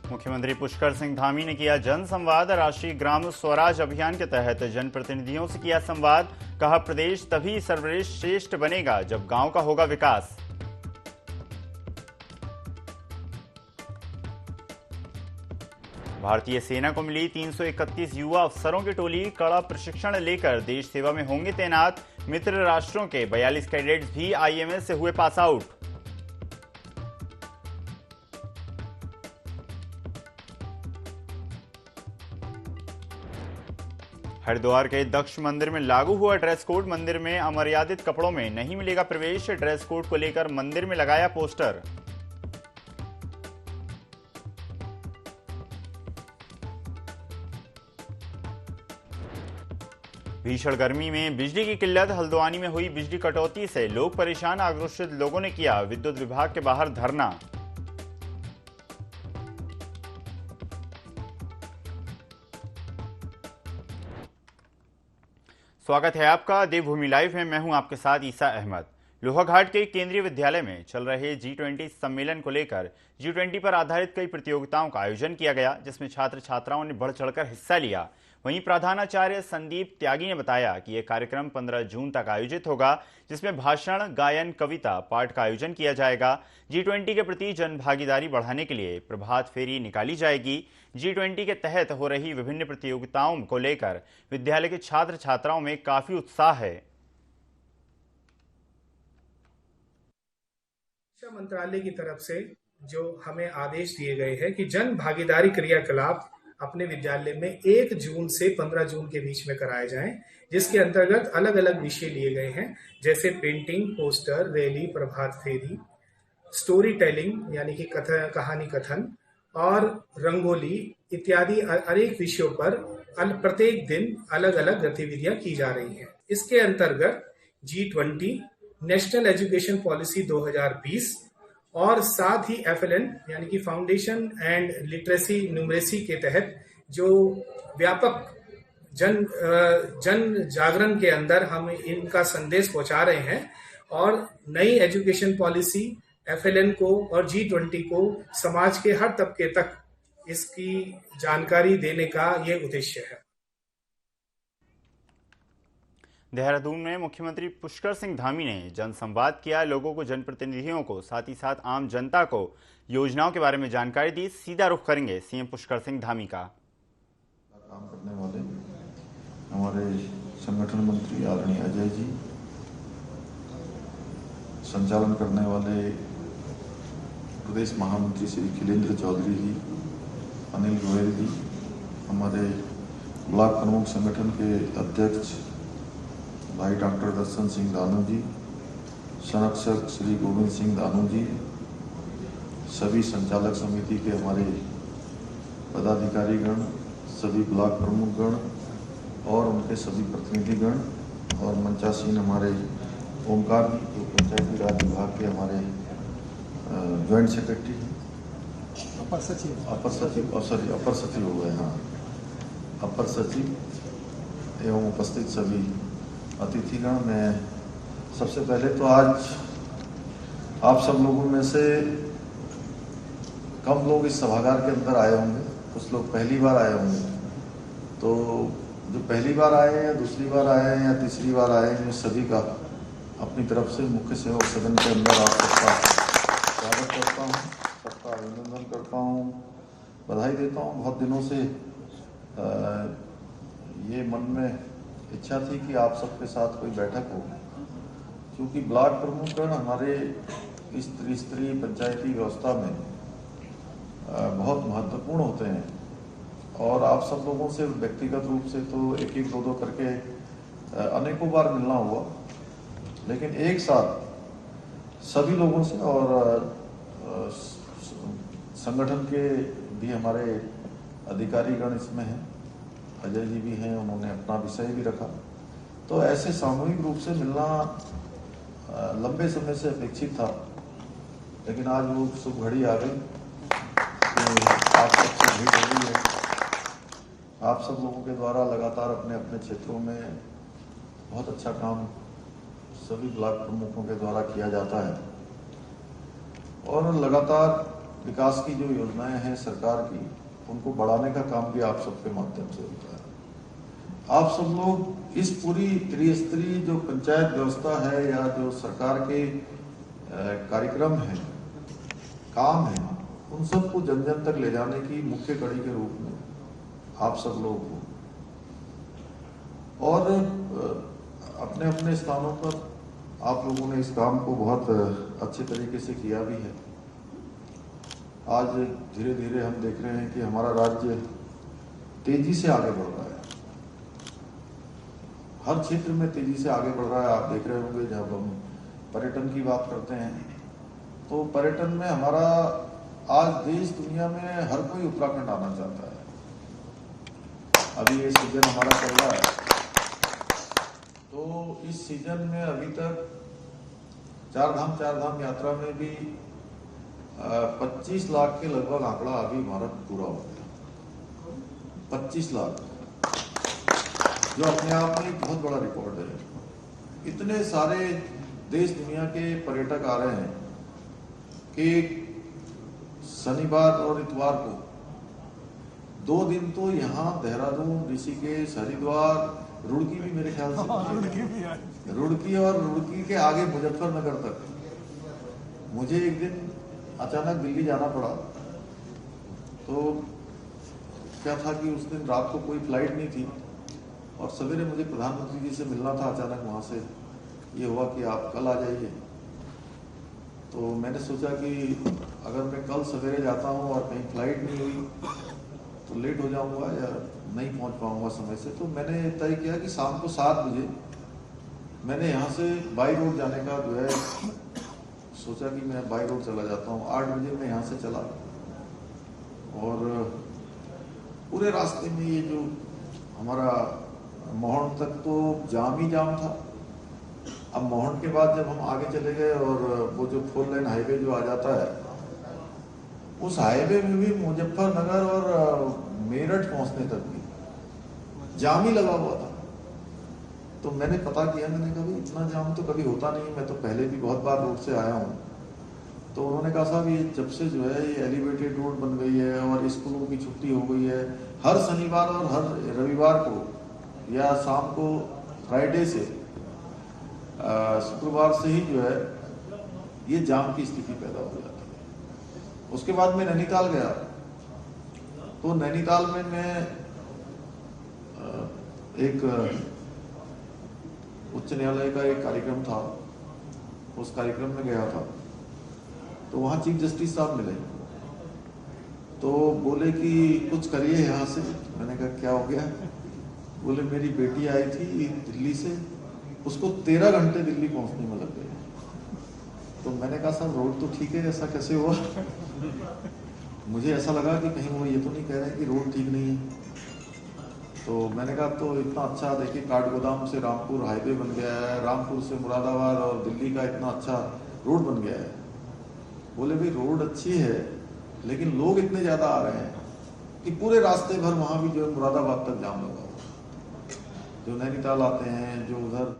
मुख्यमंत्री पुष्कर सिंह धामी ने किया जन संवाद। राष्ट्रीय ग्राम स्वराज अभियान के तहत जनप्रतिनिधियों से किया संवाद। कहा, प्रदेश तभी सर्वश्रेष्ठ बनेगा जब गांव का होगा विकास। भारतीय सेना को मिली 331 युवा अफसरों की टोली। कड़ा प्रशिक्षण लेकर देश सेवा में होंगे तैनात। मित्र राष्ट्रों के 42 कैडेट्स भी आईएमएस से हुए पास आउट। हरिद्वार के दक्ष मंदिर में लागू हुआ ड्रेस कोड। मंदिर में अमर्यादित कपड़ों में नहीं मिलेगा प्रवेश। ड्रेस कोड को लेकर मंदिर में लगाया पोस्टर। भीषण गर्मी में बिजली की किल्लत। हल्द्वानी में हुई बिजली कटौती से लोग परेशान। आक्रोशित लोगों ने किया विद्युत विभाग के बाहर धरना। स्वागत है आपका देवभूमि लाइव में। मैं हूं आपके साथ ईसा अहमद। लोहाघाट के केंद्रीय विद्यालय में चल रहे G20 सम्मेलन को लेकर G20 पर आधारित कई प्रतियोगिताओं का आयोजन किया गया, जिसमें छात्र छात्राओं ने बढ़ चढ़कर हिस्सा लिया। वहीं प्रधानाचार्य संदीप त्यागी ने बताया कि यह कार्यक्रम 15 जून तक आयोजित होगा, जिसमें भाषण, गायन, कविता पाठ का आयोजन किया जाएगा। G20 के प्रति जन भागीदारी बढ़ाने के लिए प्रभात फेरी निकाली जाएगी। G20 के तहत हो रही विभिन्न प्रतियोगिताओं को लेकर विद्यालय के छात्र छात्राओं में काफी उत्साह है। शिक्षा मंत्रालय की तरफ से जो हमें आदेश दिए गए हैं कि जन भागीदारी क्रियाकलाप अपने विद्यालय में 1 जून से 15 जून के बीच में कराए जाएं, जिसके अंतर्गत अलग अलग विषय लिए गए हैं, जैसे पेंटिंग, पोस्टर, रैली, प्रभात फेरी, स्टोरी टेलिंग यानी कि कहानी कथन और रंगोली इत्यादि अनेक विषयों पर प्रत्येक दिन अलग अलग गतिविधियां की जा रही हैं। इसके अंतर्गत G20 नेशनल एजुकेशन पॉलिसी 2020 और साथ ही FLN यानी कि फाउंडेशन एंड लिटरेसी न्यूमरेसी के तहत जो व्यापक जन जागरण के अंदर हम इनका संदेश पहुंचा रहे हैं और नई एजुकेशन पॉलिसी FLN को और G20 को समाज के हर तबके तक इसकी जानकारी देने का ये उद्देश्य है। देहरादून में मुख्यमंत्री पुष्कर सिंह धामी ने जनसंवाद किया। लोगों को, जनप्रतिनिधियों को, साथ ही साथ आम जनता को योजनाओं के बारे में जानकारी दी। सीधा रुख करेंगे सीएम पुष्कर सिंह धामी का। काम करने वाले हमारे संगठन मंत्री आदरणीय अजय जी, संचालन करने वाले प्रदेश महामंत्री श्री खिलेंद्र चौधरी जी, अनिल गोयल जी, हमारे ब्लॉक प्रमुख संगठन के अध्यक्ष भाई डॉक्टर दर्शन सिंह दानू जी, संरक्षक श्री गोविंद सिंह दानू जी, सभी संचालक समिति के हमारे पदाधिकारीगण, सभी ब्लॉक प्रमुखगण और उनके सभी प्रतिनिधिगण और मंचासीन हमारे ओमकार जो पंचायती राज विभाग के हमारे ज्वाइंट सेक्रेटरी हैं, अपर सचिव हो गए, हाँ, अपर सचिव एवं उपस्थित सभी अतिथिगण। मैं सबसे पहले तो आज आप सब लोगों में से कम लोग इस सभागार के अंदर आए होंगे, कुछ लोग पहली बार आए होंगे। तो जो पहली बार आए हैं या दूसरी बार आए हैं या तीसरी बार आए हैं, सभी का अपनी तरफ से मुख्य सेवक सदन के अंदर आप सबका स्वागत करता हूँ, सबका अभिनंदन करता हूँ, बधाई देता हूँ। बहुत दिनों से ये मन में इच्छा थी कि आप सबके साथ कोई बैठक हो, क्योंकि ब्लॉक प्रमुखगण हमारे इस त्रिस्तरीय पंचायती व्यवस्था में बहुत महत्वपूर्ण होते हैं और आप सब लोगों से व्यक्तिगत रूप से तो एक एक दो करके अनेकों बार मिलना हुआ, लेकिन एक साथ सभी लोगों से और संगठन के भी हमारे अधिकारीगण इसमें हैं, अजय जी भी हैं, उन्होंने अपना विषय भी रखा। तो ऐसे सामूहिक रूप से मिलना लंबे समय से अपेक्षित था, लेकिन आज वो शुभ घड़ी आ गई कि आप सबसे भेंट हो रही है। आप सब लोगों के द्वारा लगातार अपने अपने क्षेत्रों में बहुत अच्छा काम सभी ब्लॉक प्रमुखों के द्वारा किया जाता है और लगातार विकास की जो योजनाएं हैं सरकार की, उनको बढ़ाने का काम भी आप सबके माध्यम से होता है। आप सब लोग इस पूरी त्रिस्तरीय जो पंचायत व्यवस्था है या जो सरकार के कार्यक्रम हैं, काम है, उन सबको जन जन तक ले जाने की मुख्य कड़ी के रूप में आप सब लोग हो और अपने अपने स्थानों पर आप लोगों ने इस काम को बहुत अच्छे तरीके से किया भी है। आज धीरे धीरे हम देख रहे हैं कि हमारा राज्य तेजी से आगे बढ़ रहा है, हर क्षेत्र में तेजी से आगे बढ़ रहा है। आप देख रहे होंगे जब हम पर्यटन की बात करते हैं तो पर्यटन में हमारा आज देश दुनिया में हर कोई उत्तराखंड आना चाहता है। अभी ये सीजन हमारा चल रहा है, तो इस सीजन में अभी तक चार धाम यात्रा में भी 25 लाख के लगभग आंकड़ा अभी हमारा पूरा हो गया। 25 लाख, जो अपने आप में एक बहुत बड़ा रिकॉर्ड है। इतने सारे देश दुनिया के पर्यटक आ रहे हैं कि शनिवार और इतवार को 2 दिन तो यहाँ देहरादून, ऋषिकेश, हरिद्वार, रुड़की भी मेरे ख्याल से रुड़की और रुड़की के आगे मुजफ्फरनगर तक। मुझे एक दिन अचानक दिल्ली जाना पड़ा, तो क्या था कि उस दिन रात को कोई फ्लाइट नहीं थी और सवेरे मुझे प्रधानमंत्री जी से मिलना था। अचानक वहाँ से ये हुआ कि आप कल आ जाइए। तो मैंने सोचा कि अगर मैं कल सवेरे जाता हूँ और कहीं फ्लाइट नहीं हुई तो लेट हो जाऊँगा या नहीं पहुँच पाऊँगा समय से। तो मैंने तय किया कि शाम को 7 बजे मैंने यहाँ से बाई रोड जाने का जो है सोचा कि मैं बाई रोड चला जाता हूँ। 8 बजे मैं यहाँ से चला और पूरे रास्ते में ये जो हमारा मोहन तक तो जाम ही जाम था। अब मोहन के बाद जब हम आगे चले गए और वो जो 4 लेन हाईवे जो आ जाता है, उस हाईवे में भी मुजफ्फरनगर और मेरठ पहुंचने तक भी जाम ही लगा हुआ था। तो मैंने पता किया, मैंने कहा इतना जाम तो कभी होता नहीं, मैं तो पहले भी बहुत बार रोड से आया हूँ। तो उन्होंने कहा साहब ये जब से जो है ये एलिवेटेड रोड बन गई है और स्कूलों की छुट्टी हो गई है, हर शनिवार और हर रविवार को या शाम को फ्राइडे से शुक्रवार से ही जो है ये जाम की स्थिति पैदा हो जाती है। उसके बाद मैं नैनीताल गया, तो नैनीताल में मैं एक उच्च न्यायालय का एक कार्यक्रम था, उस कार्यक्रम में गया था। तो वहाँ चीफ जस्टिस साहब मिले, तो बोले कि कुछ करिए यहाँ से। मैंने कहा क्या हो गया? बोले मेरी बेटी आई थी दिल्ली से, उसको 13 घंटे दिल्ली पहुँचने में लग गए। तो मैंने कहा साहब रोड तो ठीक है, ऐसा कैसे हुआ? मुझे ऐसा लगा कि कहीं वो ये तो नहीं कह रहे कि रोड ठीक नहीं है। तो मैंने कहा तो इतना अच्छा, देखिए काठगोदाम से रामपुर हाईवे बन गया है, रामपुर से मुरादाबाद और दिल्ली का इतना अच्छा रोड बन गया है। बोले भाई रोड अच्छी है लेकिन लोग इतने ज्यादा आ रहे हैं कि पूरे रास्ते भर वहां भी जो है मुरादाबाद तक जाम लगा हुआ। जो नैनीताल आते हैं, जो उधर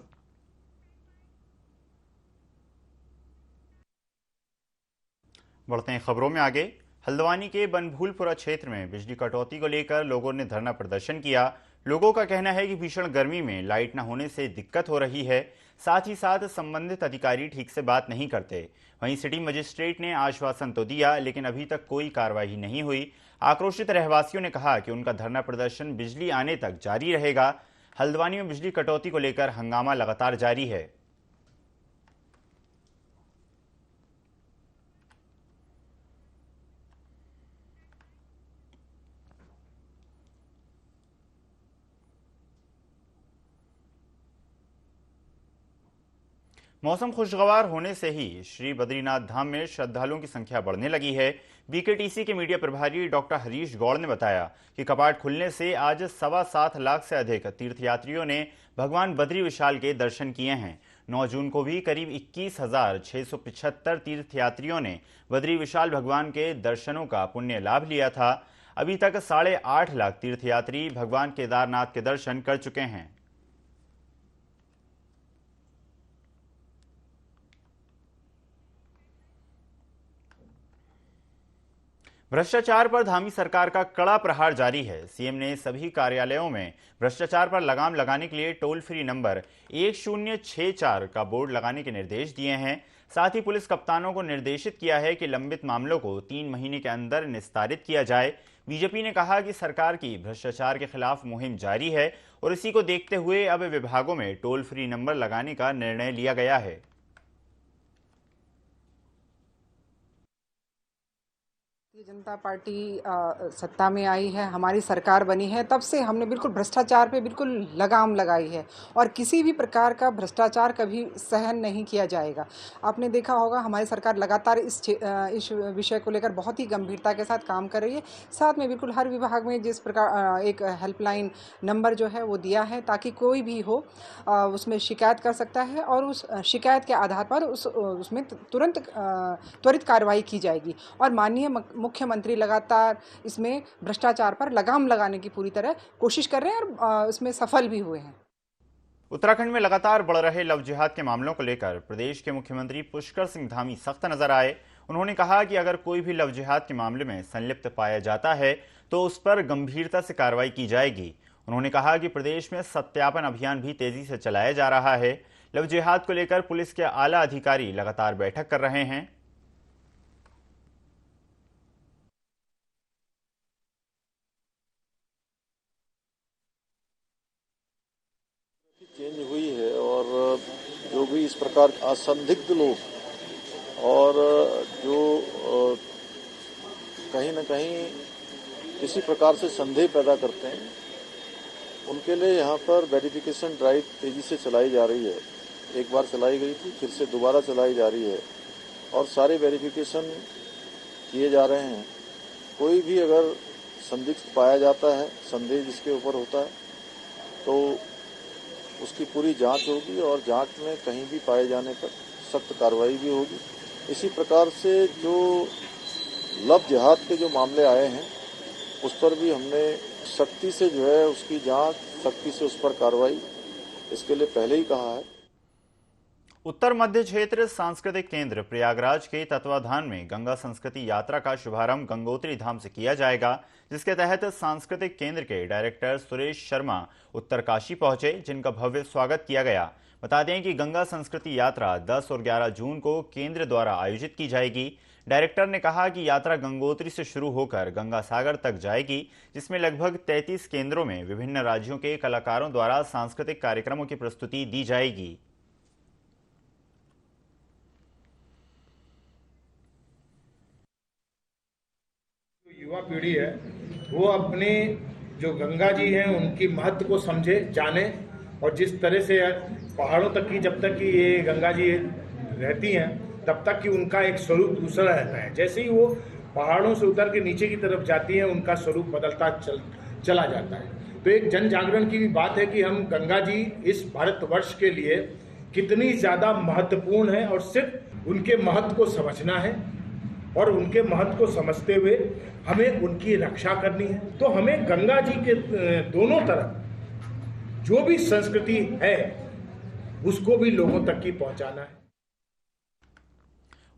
बढ़ते हैं खबरों में आगे। हल्द्वानी के बनभूलपुरा क्षेत्र में बिजली कटौती को लेकर लोगों ने धरना प्रदर्शन किया। लोगों का कहना है कि भीषण गर्मी में लाइट न होने से दिक्कत हो रही है, साथ ही साथ संबंधित अधिकारी ठीक से बात नहीं करते। वहीं सिटी मजिस्ट्रेट ने आश्वासन तो दिया लेकिन अभी तक कोई कार्रवाई नहीं हुई। आक्रोशित रहवासियों ने कहा कि उनका धरना प्रदर्शन बिजली आने तक जारी रहेगा। हल्द्वानी में बिजली कटौती को लेकर हंगामा लगातार जारी है। मौसम खुशगवार होने से ही श्री बद्रीनाथ धाम में श्रद्धालुओं की संख्या बढ़ने लगी है। बीकेटीसी के मीडिया प्रभारी डॉक्टर हरीश गौड़ ने बताया कि कपाट खुलने से आज 7.25 लाख से अधिक तीर्थयात्रियों ने भगवान बद्री विशाल के दर्शन किए हैं। 9 जून को भी करीब 21,675 तीर्थयात्रियों ने बद्री विशाल भगवान के दर्शनों का पुण्य लाभ लिया था। अभी तक 8.5 लाख तीर्थयात्री भगवान केदारनाथ के दर्शन कर चुके हैं। भ्रष्टाचार पर धामी सरकार का कड़ा प्रहार जारी है। सीएम ने सभी कार्यालयों में भ्रष्टाचार पर लगाम लगाने के लिए टोल फ्री नंबर 1064 का बोर्ड लगाने के निर्देश दिए हैं। साथ ही पुलिस कप्तानों को निर्देशित किया है कि लंबित मामलों को 3 महीने के अंदर निस्तारित किया जाए। बीजेपी ने कहा कि सरकार की भ्रष्टाचार के खिलाफ मुहिम जारी है और इसी को देखते हुए अब विभागों में टोल फ्री नंबर लगाने का निर्णय लिया गया है। भारतीय जनता पार्टी सत्ता में आई है, हमारी सरकार बनी है, तब से हमने बिल्कुल भ्रष्टाचार पे बिल्कुल लगाम लगाई है और किसी भी प्रकार का भ्रष्टाचार कभी सहन नहीं किया जाएगा। आपने देखा होगा हमारी सरकार लगातार इस विषय को लेकर बहुत ही गंभीरता के साथ काम कर रही है। साथ में बिल्कुल हर विभाग में जिस प्रकार एक हेल्पलाइन नंबर जो है वो दिया है ताकि कोई भी हो उसमें शिकायत कर सकता है और उस शिकायत के आधार पर उसमें तुरंत त्वरित कार्रवाई की जाएगी। और माननीय मुख्यमंत्री लगातार इसमें भ्रष्टाचार पर लगाम लगाने की पूरी तरह कोशिश कर रहे हैं और इसमें सफल भी हुए हैं। उत्तराखंड में लगातार बढ़ रहे लव जिहाद के मामलों को लेकर प्रदेश के मुख्यमंत्री पुष्कर सिंह धामी सख्त नजर आए। उन्होंने कहा कि अगर कोई भी लव जिहाद के मामले में संलिप्त पाया जाता है तो उस पर गंभीरता से कार्रवाई की जाएगी। उन्होंने कहा कि प्रदेश में सत्यापन अभियान भी तेजी से चलाया जा रहा है। लव जिहाद को लेकर पुलिस के आला अधिकारी लगातार बैठक कर रहे हैं। चेंज हुई है और जो भी इस प्रकार असंदिग्ध लोग और जो कहीं न कहीं किसी प्रकार से संदेह पैदा करते हैं उनके लिए यहाँ पर वेरिफिकेशन ड्राइव तेजी से चलाई जा रही है। एक बार चलाई गई थी, फिर से दोबारा चलाई जा रही है और सारे वेरिफिकेशन किए जा रहे हैं। कोई भी अगर संदिग्ध पाया जाता है, संदेह जिसके ऊपर होता है, तो उसकी पूरी जांच होगी और जांच में कहीं भी पाए जाने पर सख्त कार्रवाई भी होगी। इसी प्रकार से जो लव जिहाद के जो मामले आए हैं उस पर भी हमने सख्ती से जो है उसकी जांच, सख्ती से उस पर कार्रवाई इसके लिए पहले ही कहा है। उत्तर मध्य क्षेत्र सांस्कृतिक केंद्र प्रयागराज के तत्वाधान में गंगा संस्कृति यात्रा का शुभारंभ गंगोत्री धाम से किया जाएगा, जिसके तहत सांस्कृतिक केंद्र के डायरेक्टर सुरेश शर्मा उत्तरकाशी पहुंचे, जिनका भव्य स्वागत किया गया। बता दें कि गंगा संस्कृति यात्रा 10 और 11 जून को केंद्र द्वारा आयोजित की जाएगी। डायरेक्टर ने कहा कि यात्रा गंगोत्री से शुरू होकर गंगा सागर तक जाएगी, जिसमें लगभग 33 केंद्रों में विभिन्न राज्यों के कलाकारों द्वारा सांस्कृतिक कार्यक्रमों की प्रस्तुति दी जाएगी। युवा पीढ़ी है वो अपने जो गंगा जी हैं उनकी महत्व को समझे, जाने और जिस तरह से पहाड़ों तक की जब तक कि ये गंगा जी रहती हैं तब तक कि उनका एक स्वरूप दूसरा रहता है। जैसे ही वो पहाड़ों से उतर के नीचे की तरफ जाती हैं उनका स्वरूप बदलता चला जाता है। तो एक जन जागरण की भी बात है कि हम गंगा जी इस भारतवर्ष के लिए कितनी ज़्यादा महत्वपूर्ण है और सिर्फ उनके महत्व को समझना है और उनके महत्व को समझते हुए हमें उनकी रक्षा करनी है। तो हमें गंगा जी के दोनों तरफ जो भी संस्कृति है उसको भी लोगों तक की पहुंचाना है।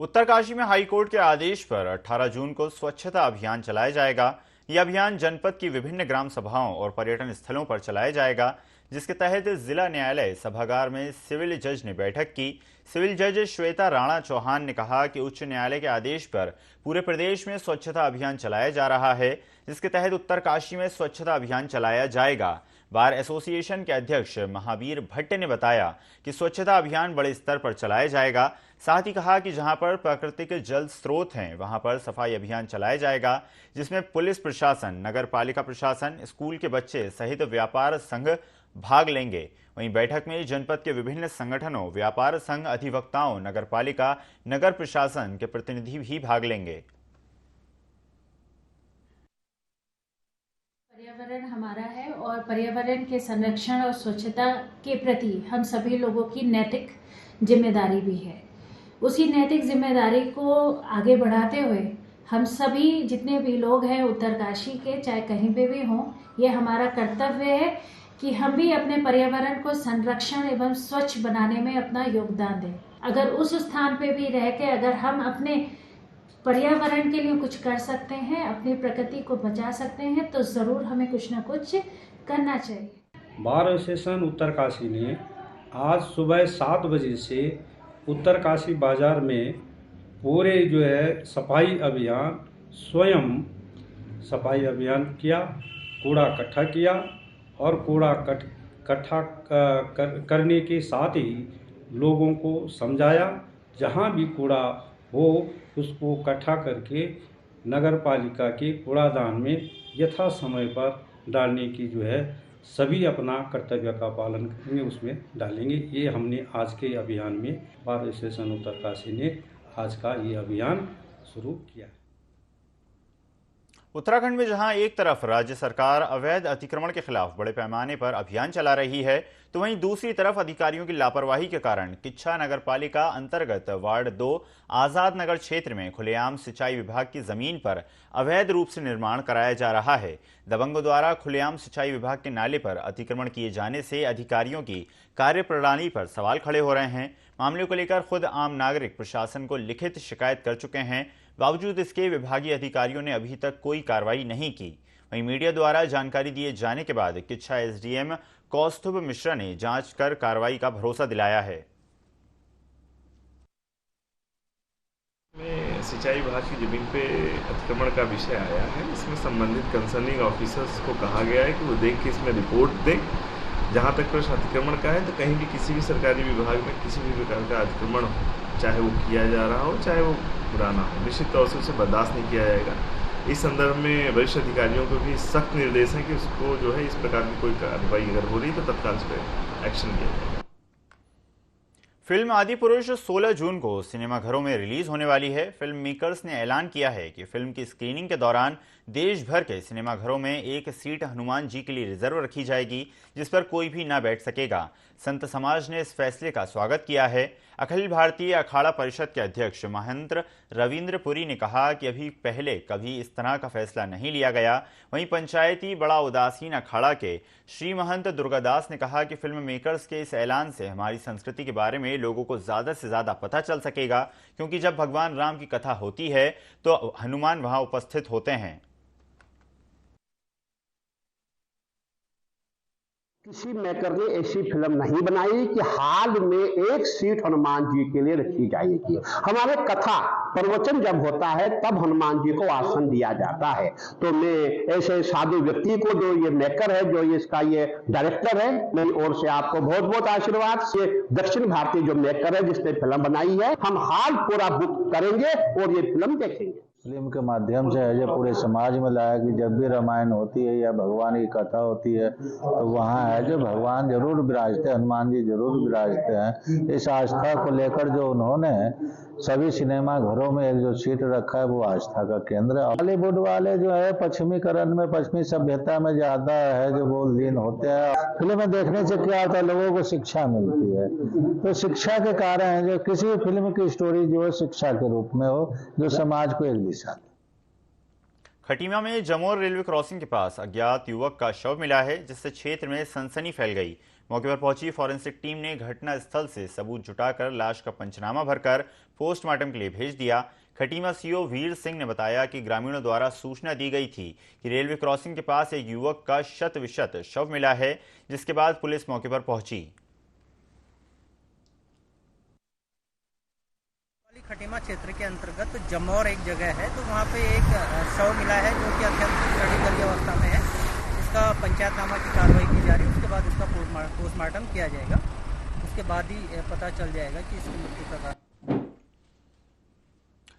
उत्तरकाशी में हाईकोर्ट के आदेश पर 18 जून को स्वच्छता अभियान चलाया जाएगा। यह अभियान जनपद की विभिन्न ग्राम सभाओं और पर्यटन स्थलों पर चलाया जाएगा, जिसके तहत जिला न्यायालय सभागार में सिविल जज ने बैठक की। सिविल जज श्वेता राणा चौहान ने कहा कि उच्च न्यायालय के आदेश पर पूरे प्रदेश में स्वच्छता अभियान चलाया जा रहा है, जिसके तहत उत्तरकाशी में स्वच्छता अभियान चलाया जाएगा। बार एसोसिएशन के अध्यक्ष महावीर भट्ट ने बताया कि स्वच्छता अभियान बड़े स्तर पर चलाया जाएगा। साथ ही कहा कि जहां पर प्राकृतिक जल स्रोत हैं वहां पर सफाई अभियान चलाया जाएगा, जिसमें पुलिस प्रशासन, नगर पालिका प्रशासन, स्कूल के बच्चे सहित व्यापार संघ भाग लेंगे। वहीं बैठक में जनपद के विभिन्न संगठनों, व्यापार संघ, अधिवक्ताओं, नगर पालिका, नगर प्रशासन के प्रतिनिधि भी भाग लेंगे। पर्यावरण हमारा है और पर्यावरण के संरक्षण और स्वच्छता के प्रति हम सभी लोगों की नैतिक जिम्मेदारी भी है। उसी नैतिक जिम्मेदारी को आगे बढ़ाते हुए हम सभी जितने भी लोग हैं उत्तरकाशी के, चाहे कहीं पे भी हों, ये हमारा कर्तव्य है कि हम भी अपने पर्यावरण को संरक्षण एवं स्वच्छ बनाने में अपना योगदान दें। अगर उस स्थान पे भी रह के अगर हम अपने पर्यावरण के लिए कुछ कर सकते हैं, अपनी प्रकृति को बचा सकते हैं, तो ज़रूर हमें कुछ ना कुछ करना चाहिए। बार एसोसिएशन उत्तरकाशी ने आज सुबह 7 बजे से उत्तरकाशी बाज़ार में पूरे सफाई अभियान स्वयं सफाई अभियान किया, कूड़ा इकट्ठा किया और कूड़ा इकट्ठा करने के साथ ही लोगों को समझाया जहाँ भी कूड़ा हो उसको इकट्ठा करके नगर पालिका के कूड़ादान में यथा समय पर डालने की सभी अपना कर्तव्य का पालन करेंगे, उसमें डालेंगे। ये हमने आज के अभियान में बार एसोसिएशन उत्तरकाशी ने आज का ये अभियान शुरू किया। उत्तराखंड में जहां एक तरफ राज्य सरकार अवैध अतिक्रमण के खिलाफ बड़े पैमाने पर अभियान चला रही है, तो वहीं दूसरी तरफ अधिकारियों की लापरवाही के कारण किच्छा नगर पालिका अंतर्गत वार्ड 2 आजाद नगर क्षेत्र में खुलेआम सिंचाई विभाग की जमीन पर अवैध रूप से निर्माण कराया जा रहा है। दबंगों द्वारा खुलेआम सिंचाई विभाग के नाले पर अतिक्रमण किए जाने से अधिकारियों की कार्यप्रणाली पर सवाल खड़े हो रहे हैं। मामले को लेकर खुद आम नागरिक प्रशासन को लिखित शिकायत कर चुके हैं। बावजूद इसके विभागीय अधिकारियों ने अभी तक कोई कार्रवाई नहीं की। वहीं मीडिया द्वारा जानकारी दिए जाने के बाद किच्छा एसडीएम कौस्तुभ मिश्रा ने जांच कर कार्रवाई का भरोसा दिलाया है। में सिंचाई विभाग की जमीन पे अतिक्रमण का विषय आया है। इसमें संबंधित कंसर्निंग ऑफिसर्स को कहा गया है कि वो देख के इसमें रिपोर्ट दें। जहाँ तक प्रश्न अतिक्रमण का है, तो कहीं भी किसी भी सरकारी विभाग में किसी भी प्रकार का अतिक्रमण हो, चाहे वो किया जा रहा हो चाहे वो पुराना हो, निश्चित तौर से उसे बर्दाश्त नहीं किया जाएगा। इस संदर्भ में वरिष्ठ अधिकारियों को भी सख्त निर्देश है कि उसको इस प्रकार की कोई कार्रवाई अगर हो रही तो तत्काल उस पर एक्शन लिया जाए। फिल्म आदिपुरुष 16 जून को सिनेमाघरों में रिलीज होने वाली है। फिल्म मेकर्स ने ऐलान किया है कि फिल्म की स्क्रीनिंग के दौरान देश भर के सिनेमाघरों में एक सीट हनुमान जी के लिए रिजर्व रखी जाएगी, जिस पर कोई भी न बैठ सकेगा। संत समाज ने इस फैसले का स्वागत किया है। अखिल भारतीय अखाड़ा परिषद के अध्यक्ष महंत रविंद्र पुरी ने कहा कि अभी पहले कभी इस तरह का फैसला नहीं लिया गया। वहीं पंचायती बड़ा उदासीन अखाड़ा के श्री महंत दुर्गादास ने कहा कि फिल्म मेकर्स के इस ऐलान से हमारी संस्कृति के बारे में लोगों को ज्यादा से ज्यादा पता चल सकेगा, क्योंकि जब भगवान राम की कथा होती है तो हनुमान वहां उपस्थित होते हैं। किसी मेकर ने ऐसी फिल्म नहीं बनाई कि हाल में एक सीट हनुमान जी के लिए रखी जाएगी। हमारे कथा प्रवचन जब होता है तब हनुमान जी को आसन दिया जाता है। तो मैं ऐसे साधु व्यक्ति को, जो ये मेकर है, जो इसका ये डायरेक्टर है, मेरी ओर से आपको बहुत बहुत आशीर्वाद। से दक्षिण भारतीय जो मेकर है जिसने फिल्म बनाई है, हम हाल पूरा बुक करेंगे और ये फिल्म देखेंगे। फिल्म के माध्यम से है जो पूरे समाज में लाया कि जब भी रामायण होती है या भगवान की कथा होती है तो वहाँ है जो भगवान जरूर विराजते, हनुमान जी जरूर विराजते हैं। इस आस्था को लेकर जो उन्होंने सभी सिनेमा घरों में एक जो सीट रखा है वो आस्था का केंद्र है। बॉलीवुड वाले जो है पश्चिमीकरण में, पश्चिमी सभ्यता में ज्यादा है जो वो लीन होते हैं। फिल्म देखने से क्या होता है, लोगों को शिक्षा मिलती है। तो शिक्षा के कारण है जो किसी भी फिल्म की स्टोरी जो है शिक्षा के रूप में हो, जो समाज को एक दिशा। खटीमा में जमोर रेलवे क्रॉसिंग के पास अज्ञात युवक का शव मिला है, जिससे क्षेत्र में सनसनी फैल गई। मौके पर पहुंची फॉरेंसिक टीम ने घटना स्थल से सबूत जुटाकर लाश का पंचनामा भरकर पोस्टमार्टम के लिए भेज दिया। खटीमा सीओ वीर सिंह ने बताया कि ग्रामीणों द्वारा सूचना दी गई थी कि रेलवे क्रॉसिंग के पास एक युवक का शत-विशत शव मिला है, जिसके बाद पुलिस मौके पर पहुंची। खटीमा क्षेत्र के अंतर्गत जमौर एक जगह है, तो वहाँ पे एक शव मिला है जो कि अत्यंत क्रिटिकल अवस्था में है। इसका पंचायतनामा की कार्रवाई की जा रही है, उसके बाद इसका पोस्टमार्टम किया जाएगा। उसके बाद ही पता चल जाएगा कि इसकी मृत्यु का कारण।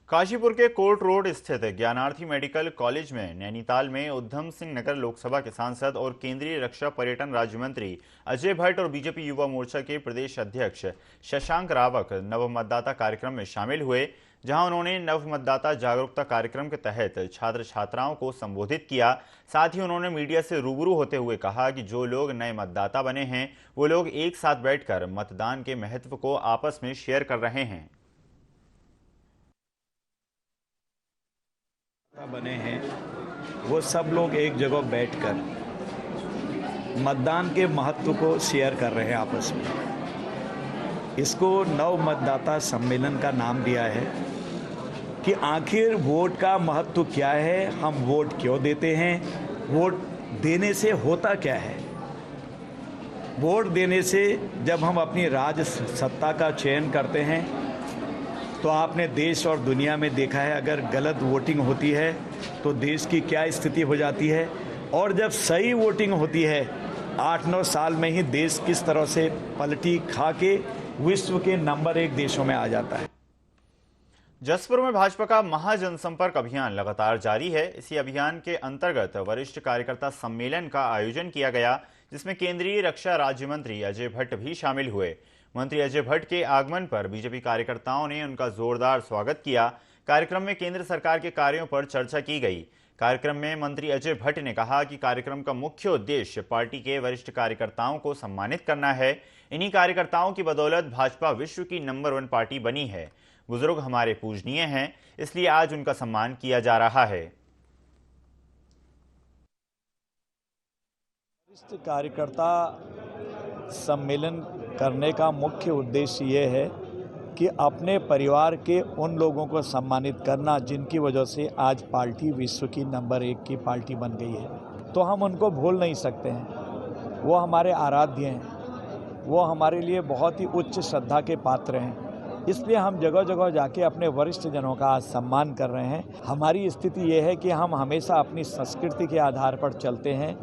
काशीपुर के कोर्ट रोड स्थित ज्ञानार्थी मेडिकल कॉलेज में नैनीताल में उधम सिंह नगर लोकसभा के सांसद और केंद्रीय रक्षा पर्यटन राज्य मंत्री अजय भट्ट और बीजेपी युवा मोर्चा के प्रदेश अध्यक्ष शशांक रावत नव मतदाता कार्यक्रम में शामिल हुए, जहां उन्होंने नव मतदाता जागरूकता कार्यक्रम के तहत छात्र छात्राओं को संबोधित किया। साथ ही उन्होंने मीडिया से रूबरू होते हुए कहा कि जो लोग नए मतदाता बने हैं वो लोग एक साथ बैठकर मतदान के महत्व को आपस में शेयर कर रहे हैं। बने हैं वो सब लोग एक जगह बैठकर मतदान के महत्व को शेयर कर रहे हैं आपस में। इसको नव मतदाता सम्मेलन का नाम दिया है कि आखिर वोट का महत्व क्या है, हम वोट क्यों देते हैं, वोट देने से होता क्या है। वोट देने से जब हम अपनी राज सत्ता का चयन करते हैं तो आपने देश और दुनिया में देखा है, अगर गलत वोटिंग होती है तो देश की क्या स्थिति हो जाती है, और जब सही वोटिंग होती है 8-9 साल में ही देश किस तरह से पलटी खा के विश्व के नंबर 1 देशों में आ जाता है। जसपुर में भाजपा का महाजनसंपर्क अभियान लगातार जारी है। इसी अभियान के अंतर्गत वरिष्ठ कार्यकर्ता सम्मेलन का आयोजन किया गया, जिसमें केंद्रीय रक्षा राज्य मंत्री अजय भट्ट भी शामिल हुए। मंत्री अजय भट्ट के आगमन पर बीजेपी कार्यकर्ताओं ने उनका जोरदार स्वागत किया। कार्यक्रम में केंद्र सरकार के कार्यों पर चर्चा की गई। कार्यक्रम में मंत्री अजय भट्ट ने कहा कि कार्यक्रम का मुख्य उद्देश्य पार्टी के वरिष्ठ कार्यकर्ताओं को सम्मानित करना है। इन्हीं कार्यकर्ताओं की बदौलत भाजपा विश्व की नंबर 1 पार्टी बनी है। बुजुर्ग हमारे पूजनीय हैं, इसलिए आज उनका सम्मान किया जा रहा है। वरिष्ठ कार्यकर्ता सम्मेलन करने का मुख्य उद्देश्य ये है कि अपने परिवार के उन लोगों को सम्मानित करना जिनकी वजह से आज पार्टी विश्व की नंबर 1 की पार्टी बन गई है। तो हम उनको भूल नहीं सकते हैं, वो हमारे आराध्य हैं, वो हमारे लिए बहुत ही उच्च श्रद्धा के पात्र हैं। इसलिए हम जगह जगह जाके अपने वरिष्ठ जनों का आज सम्मान कर रहे हैं। हमारी स्थिति ये है कि हम हमेशा अपनी संस्कृति के आधार पर चलते हैं।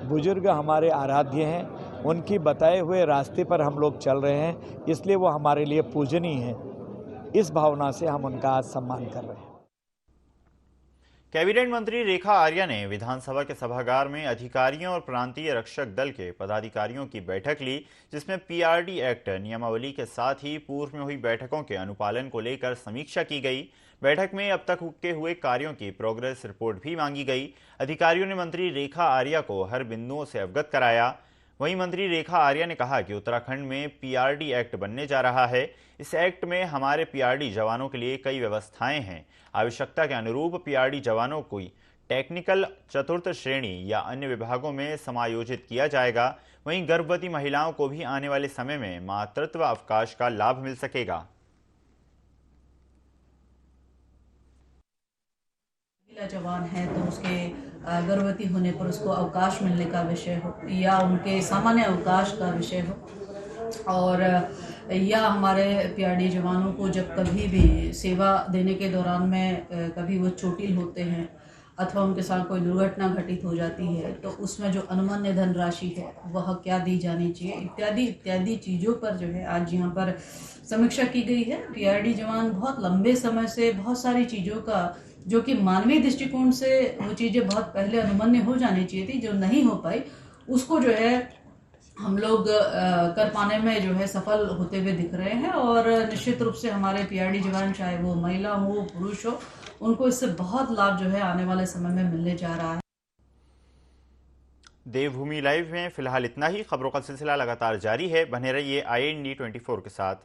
बुजुर्ग हमारे आराध्य हैं, उनकी बताए हुए रास्ते पर हम लोग चल रहे हैं, इसलिए वो हमारे लिए पूजनीय हैं। इस भावना से हम उनका आज सम्मान कर रहे हैं। कैबिनेट मंत्री रेखा आर्या ने विधानसभा के सभागार में अधिकारियों और प्रांतीय रक्षक दल के पदाधिकारियों की बैठक ली, जिसमें पीआरडी एक्ट नियमावली के साथ ही पूर्व में हुई बैठकों के अनुपालन को लेकर समीक्षा की गई। बैठक में अब तक के हुए कार्यों की प्रोग्रेस रिपोर्ट भी मांगी गई। अधिकारियों ने मंत्री रेखा आर्या को हर बिंदुओं से अवगत कराया। वहीं मंत्री रेखा आर्या ने कहा कि उत्तराखंड में पीआरडी एक्ट बनने जा रहा है। इस एक्ट में हमारे पीआरडी जवानों के लिए कई व्यवस्थाएं हैं। आवश्यकता के अनुरूप पीआरडी जवानों को टेक्निकल चतुर्थ श्रेणी या अन्य विभागों में समायोजित किया जाएगा। वहीं गर्भवती महिलाओं को भी आने वाले समय में मातृत्व अवकाश का लाभ मिल सकेगा। जवान है तो उसके गर्भवती होने पर उसको अवकाश मिलने का विषय हो, या उनके सामान्य अवकाश का विषय हो, और या हमारे पीआरडी जवानों को जब कभी भी सेवा देने के दौरान में कभी वो चोटिल होते हैं अथवा उनके साथ कोई दुर्घटना घटित हो जाती है तो उसमें जो अनुमन्य धनराशि है वह क्या दी जानी चाहिए, इत्यादि इत्यादि चीज़ों पर जो है आज यहाँ पर समीक्षा की गई है। पीआरडी जवान बहुत लंबे समय से बहुत सारी चीज़ों का जो कि मानवीय दृष्टिकोण से वो चीज़ें बहुत पहले अनुमन्य हो जानी चाहिए थी, जो नहीं हो पाई, उसको जो है हम लोग कर पाने में जो है सफल होते हुए दिख रहे हैं। और निश्चित रूप से हमारे पीआरडी जवान, चाहे वो महिला हो पुरुष हो, उनको इससे बहुत लाभ जो है आने वाले समय में मिलने जा रहा है। देवभूमि लाइव में फिलहाल इतना ही। खबरों का सिलसिला लगातार जारी है, बने रहिए IND 24 के साथ।